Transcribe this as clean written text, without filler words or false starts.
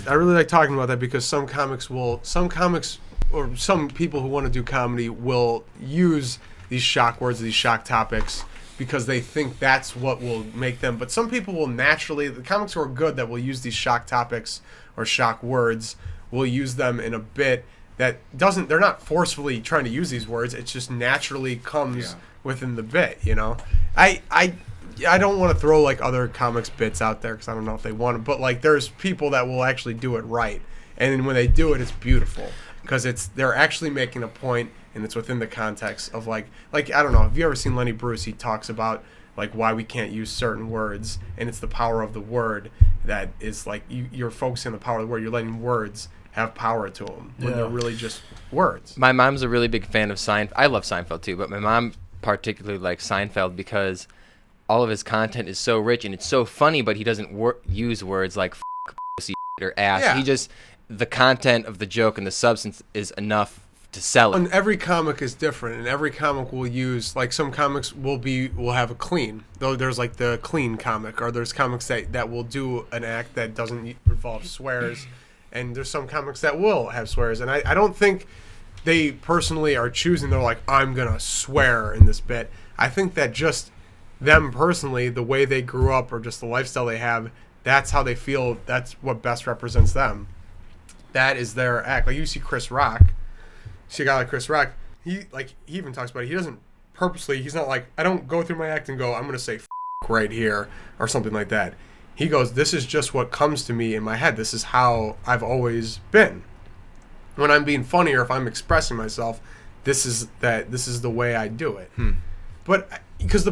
I really like talking about that because some comics or some people who want to do comedy will use these shock words, these shock topics, because they think that's what will make them. But some people will naturally, the comics who are good that will use these shock topics or shock words, will use them in a bit that doesn't, they're not forcefully trying to use these words. It just naturally comes within the bit, you know? I don't want to throw like other comics bits out there because I don't know if they want to, but like there's people that will actually do it right, and when they do it, it's beautiful because they're actually making a point and it's within the context of like I don't know. Have you ever seen Lenny Bruce? He talks about like why we can't use certain words, and it's the power of the word that is like you're focusing on the power of the word. You're letting words have power to them when they're really just words. My mom's a really big fan of Seinfeld. I love Seinfeld too, but my mom particularly likes Seinfeld because all of his content is so rich and it's so funny, but he doesn't use words like f***, pussy, or ass. Yeah. He just, the content of the joke and the substance is enough to sell it. And every comic is different, and every comic will use, like some comics will have a clean, though there's like the clean comic, or there's comics that will do an act that doesn't involve swears, and there's some comics that will have swears, and I don't think they personally are choosing, they're like, I'm going to swear in this bit. I think that just them personally, the way they grew up or just the lifestyle they have, that's how they feel. That's what best represents them. That is their act. Like you see Chris Rock, see a guy like Chris Rock, he even talks about it. He doesn't purposely, he's not like, I don't go through my act and go, I'm going to say f*** right here or something like that. He goes, this is just what comes to me in my head. This is how I've always been. When I'm being funny or if I'm expressing myself, this is the way I do it. But because the